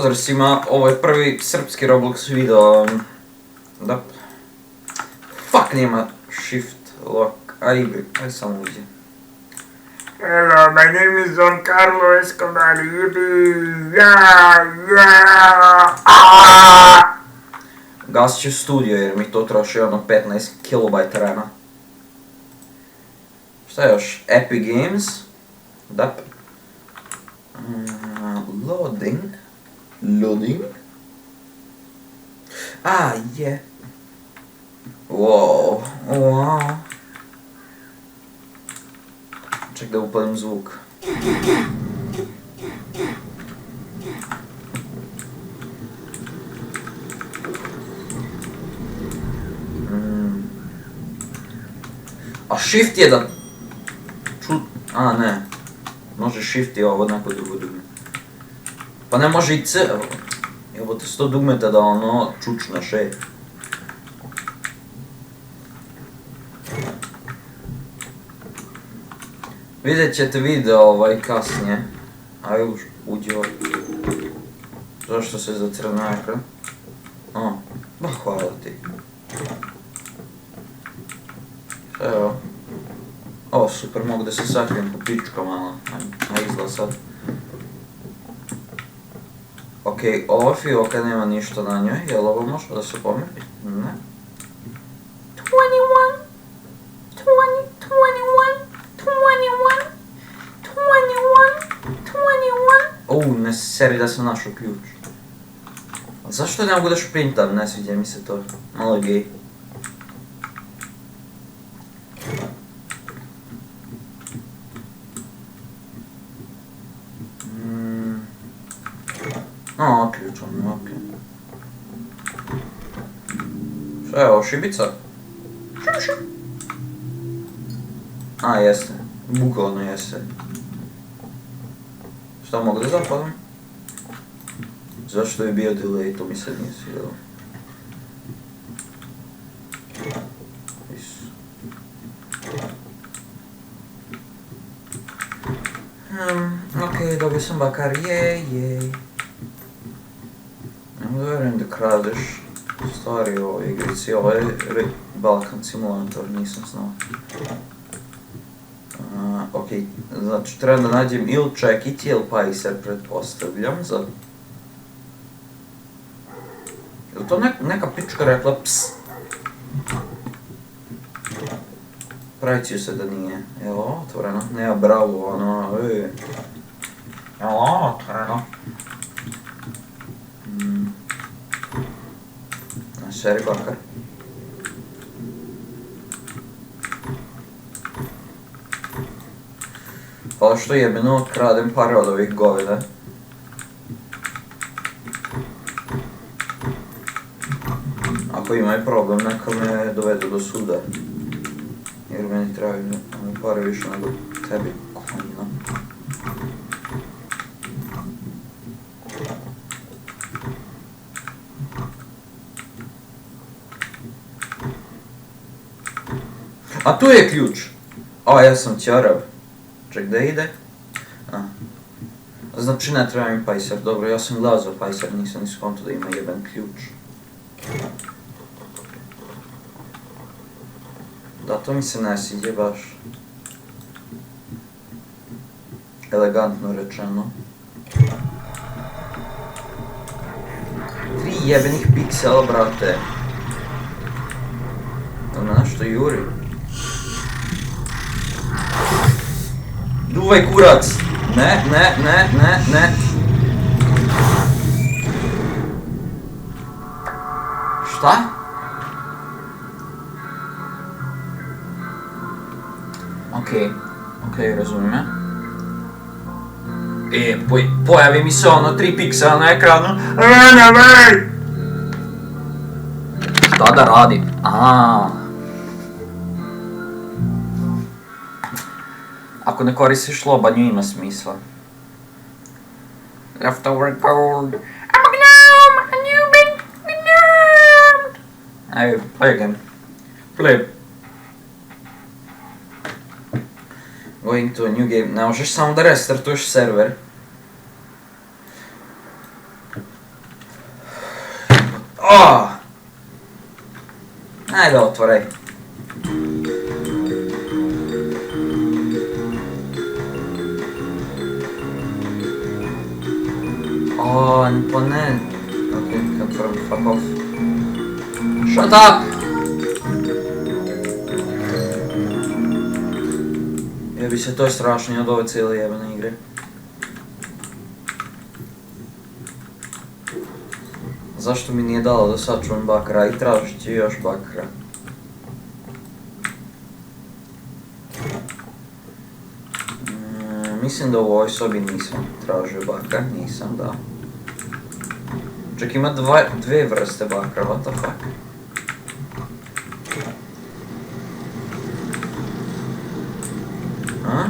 Pozdrav svima, ovo je prvi srpski Roblox video. Da. Fuck, nema shift lock. Aj samo uđe. Hello, my name is Don Carlo Escobar. Yippee! Yeah! Gasit ću studio jer mi to troši ono 15 KB rana. Šta je još? Epic Games. Da. Loading. Je. Wow. Ček da upalim zvuk. A shift je da... ne. Može shift je ovo neko drugo dugme. Pa ne može i C. Evo te 100 dugmeta da ono čučneš, ej. Vidjet ćete video kasnije. Aj uđi ovaj. Zašto se zacrna ekran? Ba hvala ti. Evo. O super, mogu da se sakrijem po pička malo. Aj izgleda sad. Okej, ova fioka nema ništa na njoj, jel ovo može da se pomeri? Ne. 21. Ne seri da sam našao ključ. Zašto ne mogu da šprintam, ne sviđa mi se to. Malo je gej. Ključom, okej. Šta je ovo, šibica? Jeste. Bukvalno jeste. Šta mogu da zapalim? Zašto je bio delay, to mi se nije svidjelo. Okej, dobio sam bakar, jej. Ne vjerujem da kradeš stvari u ovoj igrici, ovo je Balkan simulator, nisam znao. Okej, znači treba da nađem ili čekiti ili pajser, pretpostavljam za... Je li to neka pička rekla ps? Pravit ću se da nije. Je li ovo otvoreno? Nema bravo, ono, Je li ovo otvoreno? Seri bakar. Hvala što jebeno kradem pare od ovih goveda. Ako imaju problem, neka me dovedu do suda. Jer meni trebaju pare više nego tebi, konjina. A tu je ključ! Ja sam ćarav. Ček, da ide? Znači ne treba mi pajser, dobro, ja sam gledao za pajser, nisam ni skonto da ima jeben ključ. Da, to mi se ne sviđa baš. Elegantno rečeno. 3 jebenih piksela, brate. Da me nešto juri. Duvaj kurac! Ne. Šta? Okej, razumijem. Pojavi mi se ono 3 piksela na ekranu. Šta da radim? Ako ne koristiš lobanju ima smisla. Leftover gold. I'm a gnome and you've been gnomed. Ajde, play again. Play. Going to a new game. Ne možeš samo da restartuješ server. Ajde, otvoraj. Pa ne. Ok, confirm, fuck off. Shut up! Jebi se, to je strašnije od ove cijele jebene igre. Zašto mi nije dalo da sačuvam bakra i tražit ću još bakra? Mislim da u ovoj sobi nisam tražio bakra, nisam, da. Čak ima dve vrste bakra, what the fuck? A?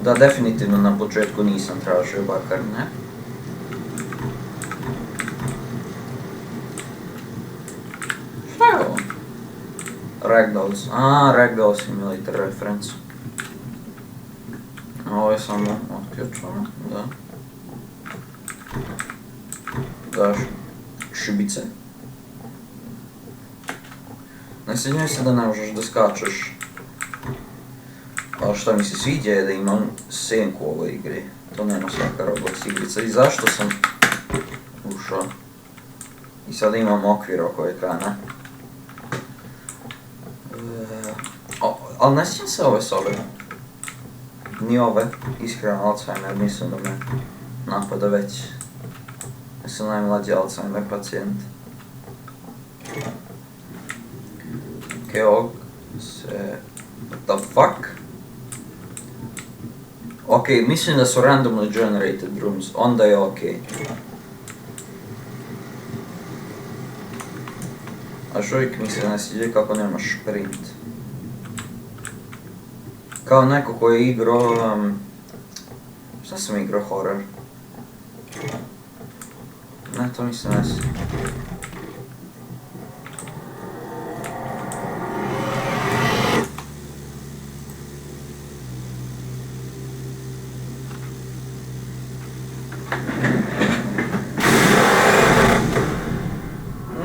Da, definitivno na početku nisam tražio bakar, ne? Šta je ovo? Ragdolls. Ragdoll Simulator reference. Ovo je samo otključeno, da. Daš šibice. Ne sjećam se da ne možeš da skačeš. Ali što mi se sviđa je da imam senku u ovoj igri. To nema svaka Roblox igrica. I zašto sam ušao? I sada imam okvir oko ekrana. Ali ne sjećam se ove sobe. Ni ove. Iskreno Alzheimer, mislim da me napada već. Ja sam najmlađi Alzheimer pacijent. Ok, ovog se... What the fuck? Ok, mislim da su randomly generated rooms, onda je ok. A uvijek mi se ne sviđa kako nemaš sprint. Kao neko koji je igrao... šta sam igrao horror? Ne, to mi se ne sviđa.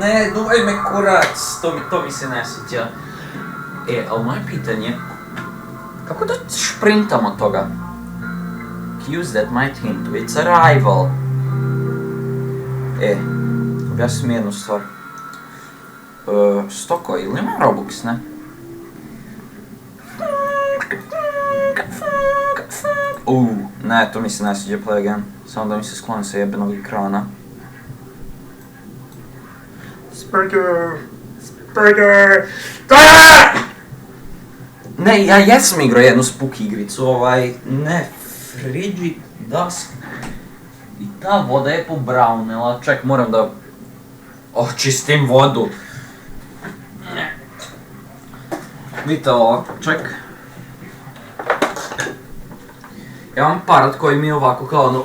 Ne, duvaj me kurac, to mi se ne sviđa. Ali moje pitanje, kako da šprintam od toga? Cues that might hint to its arrival. Objasni mi jednu stvar. Stoko, ili ima Robux, ne? Ne, to mi se ne sviđa, play again. Samo da mi se skloni sa jebenog ekrana. Spurger! Ne, ja jesam igrao jednu spooky igricu, ne, Frigid Dusk. I ta voda je pobrownila, ček, moram da očistim vodu. Vidite ovo, ček. Ja imam aparat koji mi je ovako kao ono,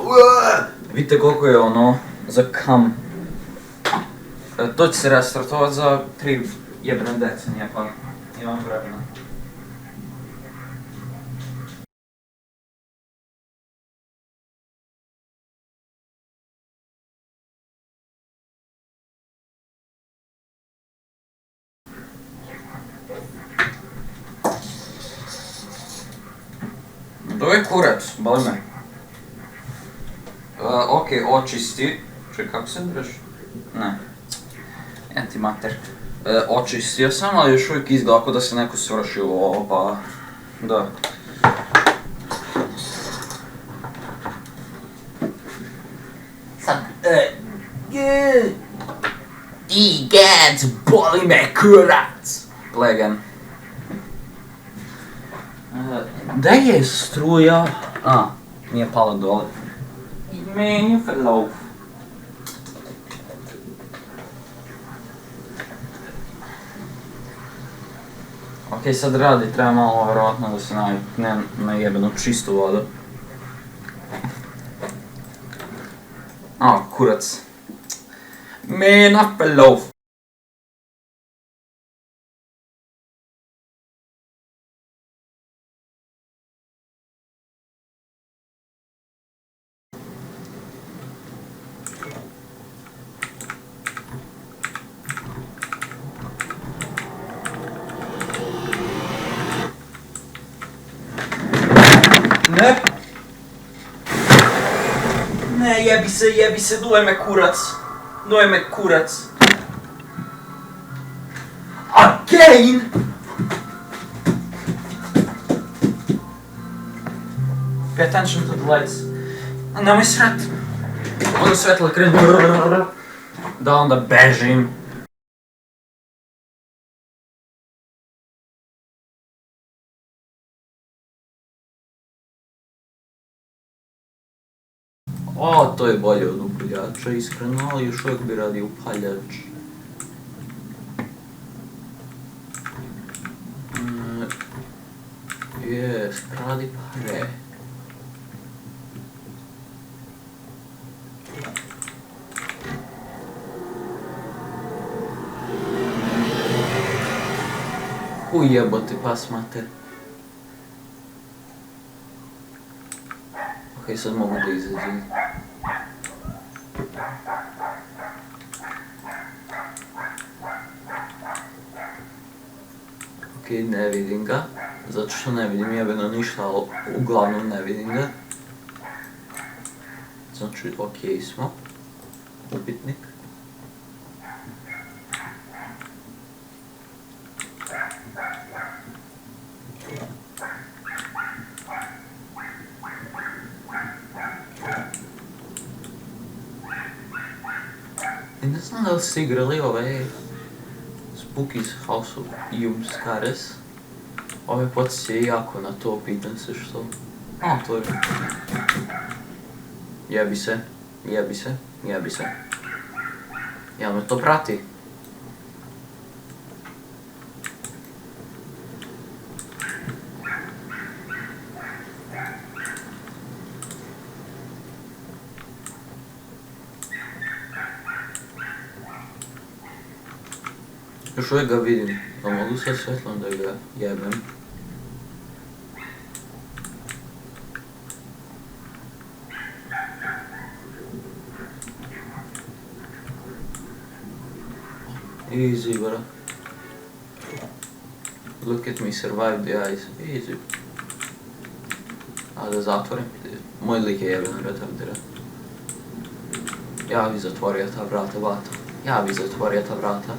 vidite koliko je ono za kam. To će se restartovat za 3 jebene decenije, pa imam vremena. To je kurac, boli me. Ok, očisti. Čekaj, kako se drži? Ne. Jen ti mater. Očistio sam, ali još uvijek izgleda ako da se neko svrši u ovo, pa... Da. Sad, I get, boli me kurac! Plegen. Da je struja? Nije pala dole. I meni je fellow. Ok, sad radi, treba malo vjerojatno da se navikne na jebenu čistu vodu. Kurac. Mena fellow. Ne! Ne, jebi se, duje me kurac. Duje me kurac. Again! Pay attention to the lights. Nemoj sret. Ono svetlo krenu. Da onda bežim. O, to je bolje od upaljača, iskreno, ali još uvijek bi radio upaljač. Jes, radi pare. Ujebote, pas mater. Ok, sad mogu da izađem. Ok, ne vidim ga. Zato što ne vidim jebeno ništa, ali uglavnom ne vidim ga. Znači, ok smo. Upitnik. I ne znam da li ste igrali ove Spooky's House of Yum-Scares. Ove podsjeća jako na to, pitam se što. A, to je. Jebi se. Jel me to prati? Još uvijek ga vidim, a mogu sa svetlom da ga jebem. Easy, bro. Look at me survive the ice. Easy. A da zatvorim. Moj lik je jebeno retardiran. Ja bi zatvorio ta vrata, bato. Ja bi zatvorio ta vrata.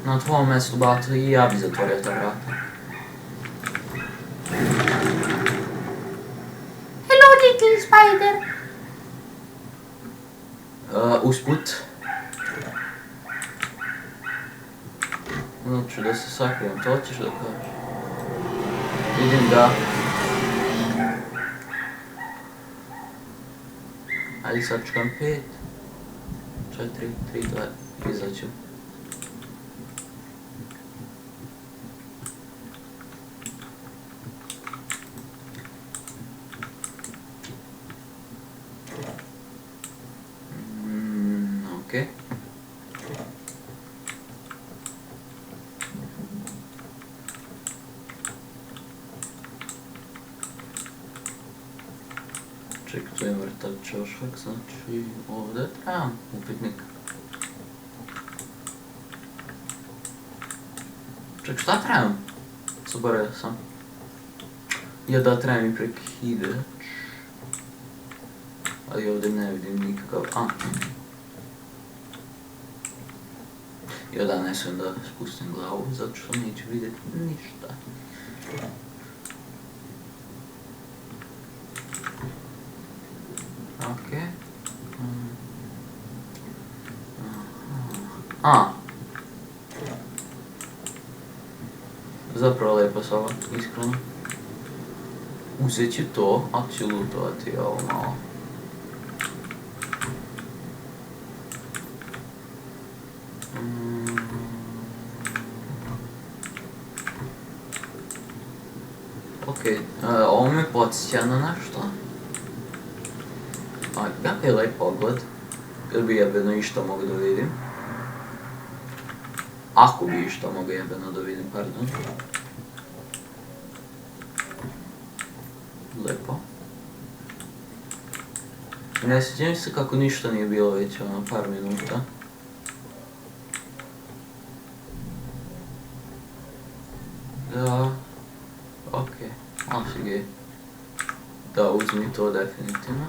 Na tvojom mjestu, bato, i ja bi zatvorio ta vrata. Hello, little spider. Usput. Znači da se sakrijem, to ćeš da kažeš. Vidim ga. Ajde sačekam 5, 4, 3, 2, izaću. Okej. Ček, tu je mrtav čošak, znači ovdje trebam upitnik. Ček, šta trebam? Zaboravio sam. Ja da trebam i prekidač. Ali ovdje ne vidim nikakav... Ja da ne smijem da spustim glavu, zato što neću vidjeti ništa. Okej. Zapravo lijepa soba, iskreno. Uzet ću to, ali ću lutovati ovo malo. Okej, ovo me podsjeća na nešto. Kako je lijep pogled. Jel bi jebeno išta mogu da vidim? Ako bi išta mogu jebeno da vidim, pardon. Lepo. Ne sjećam se kako ništa nije bilo već par minuta. Da. Okej, osigej. Mislim i to definitivno.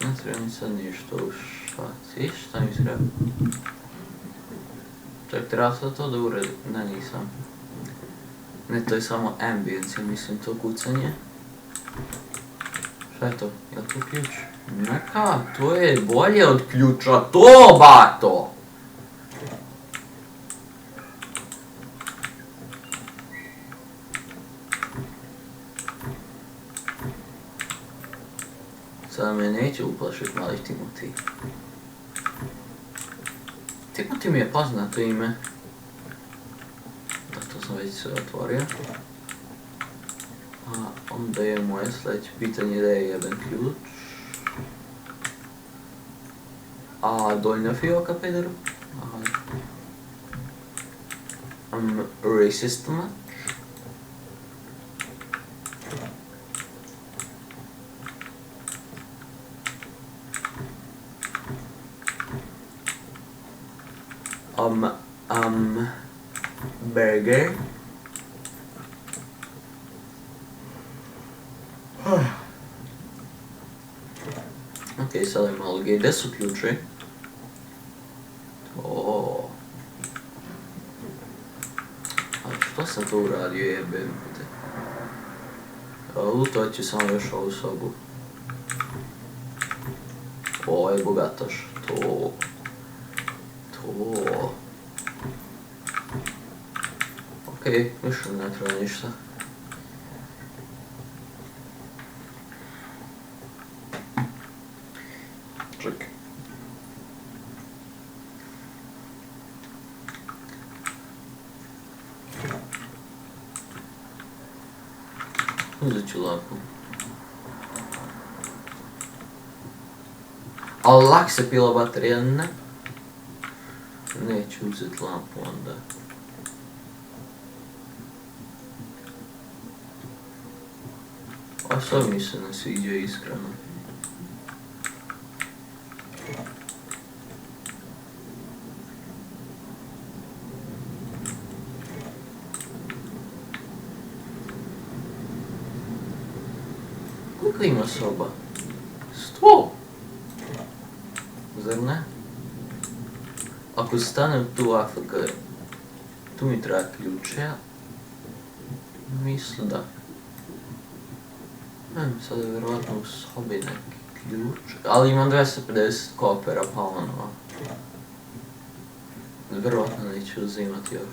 Ne treba mi sad ništa ušati. Šta mi treba? Čak treba sad to da uredim. Ne, nisam. Ne, to je samo ambience, mislim to kucanje. Šta je to? Je li to ključ? Neka, to je bolje od ključa. To, bato! Sada me neće uplašiti mali Timothy. Timothy mi je poznato ime. Da, to sam već sve otvorio. A onda je moje sljedeće pitanje da je jedan ključ. A doljna fioka, pederu? Racist much? Burger. Ok, sada je malo gej. Gdje su ključi? To. Ali što sam to uradio, jebem te? Lutovat ću samo još ovu sobu. Ovo je bogataš. To. Ok, više ne treba ništa. Čekaj. Uzet ću lampu. Ali lak se pila baterija, ne? Neću uzet lampu onda. A sad mi se ne sviđa iskreno. Koliko ima soba? 100! Zar ne? Ako stanem tu AFK, tu mi treba ključe, mislim da. Sad je vjerovatno u sobi neki ključ, ali imam 250 kopera, pa ono. Vjerovatno neću uzimati još.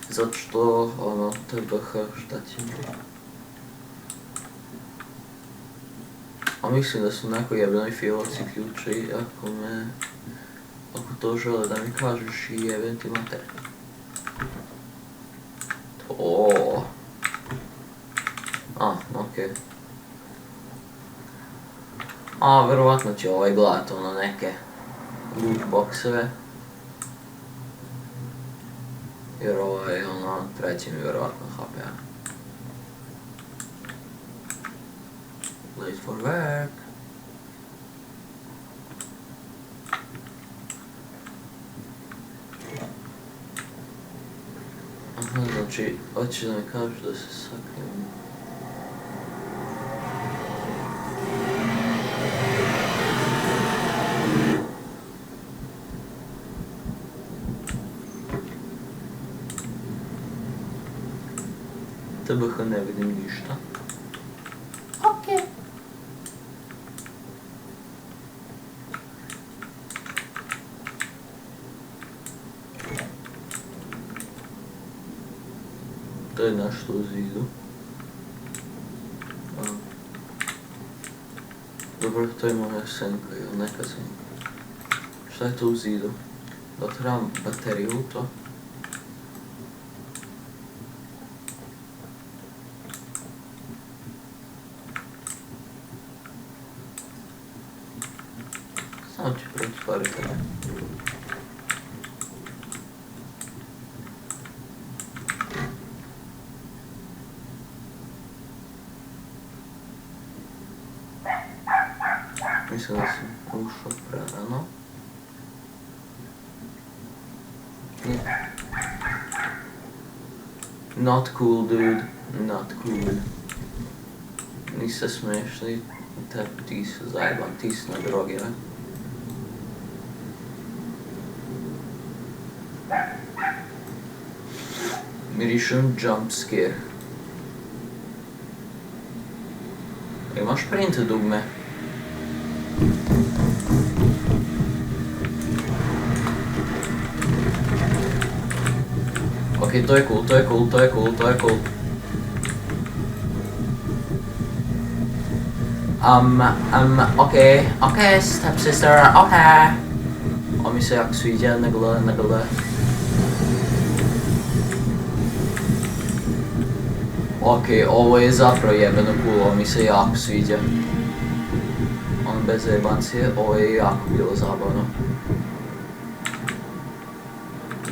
Zato što, ono, TBH, šta će mi? A mislim da su nekoj jebenoj filoci ključi, ako to žele da mi kažeš i jebem ti mater. To. Okej. Vjerovatno će ovaj gledat ono neke loot boxeve. Jer ovaj, ono, treći mi vjerovatno HP-a. Late for work. Aha, znači, hoće da mi kažeš da se sakrijem. TBH ne vidim ništa. Okej. To je nešto u zidu. Dobro, to je moja senka ili neka senka. Šta je to u zidu? Da trebam bateriju u to? Samo ću pretvoriti. Mislim da sam ušao prerano. Not cool, dude. Not cool. Nisi smiješni. Ti si zajeban, ti si na drogi, ne? Mirišem jump scare. Imaš print dugme? Ok, to je cool. Okay, stepsister, okay. O mi se jako sviđa, ne gle. Ok, ovo je zapravo jebeno cool, ovo mi se jako sviđa. Bez zajebancije, ovo je jako bilo zabavno.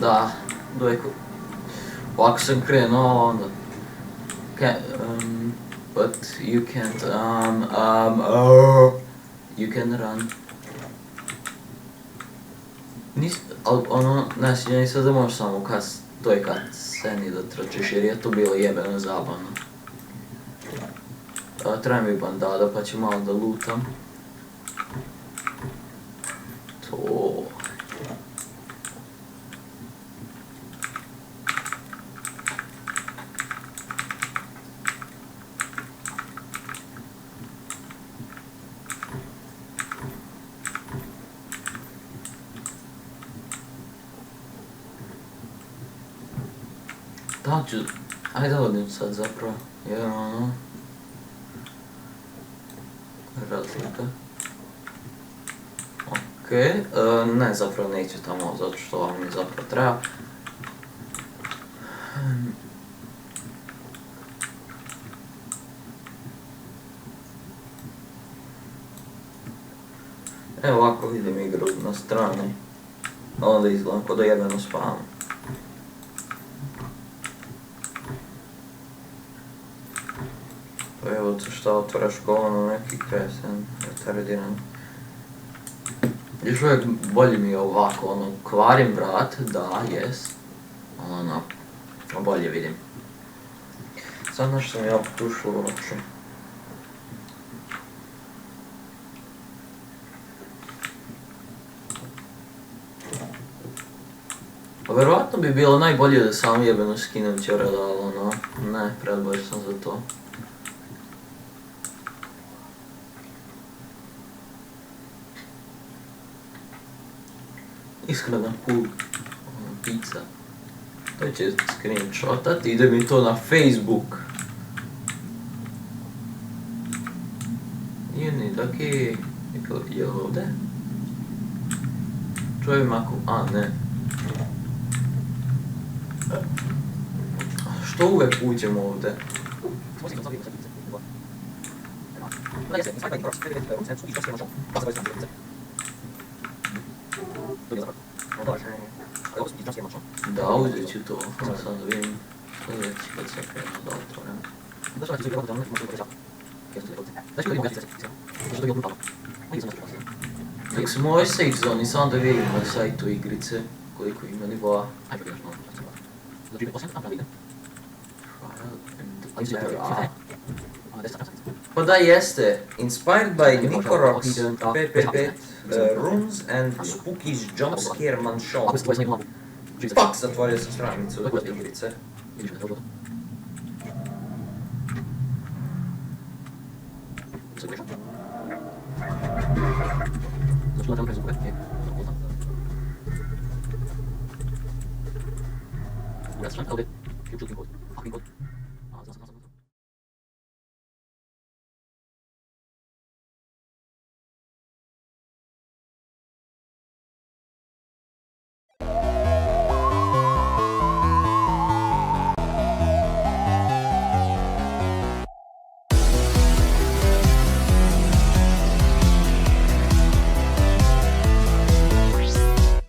Da, dojko. Ovako sam krenuo, onda... but you can't, you can run. Ali ono, znači, ja nisam da možeš samo toj sceni da trčiš jer je to bilo jebeno zabavno. Treba mi bandada pa ću malo da lutam. To... Da ću... Ajde da odim sad zapravo, jer ono... Razlika. Okej, ne zapravo neću tamo zato što vam mi zapravo treba. Evo ovako vidim igru na strani. Onda izgledam kod da jebeno spavam. Evo to šta otvaraš govno neki kresen, retardiran. Još uvijek bolje mi je ovako, ono, kvarim vrat, da, jes. Ono, bolje vidim. Sad nešto sam ja pokušao uopće. Pa vjerovatno bi bilo najbolje da samo jebeno skinem ćored, ali ono, ne, predbolj sam za to. Iskreno cool pizza. To će screenshotat, ide mi to na Facebook. Nije taki... Je li ovdje? Čujem ako... A, ne. Što uvijek uđem ovdje? Da, uzet ću to, sad da vidim sljedeći kad se krenu da otvorim. Nek su moji safe zoni, samo da vidim na sajtu igrice koliko ima nivoa. Pa da jeste, inspired by Nico Rocks, PPP, Rooms and Spooky's Jump Scare Mansion. Fuck, zatvorio sam stranicu od igrice.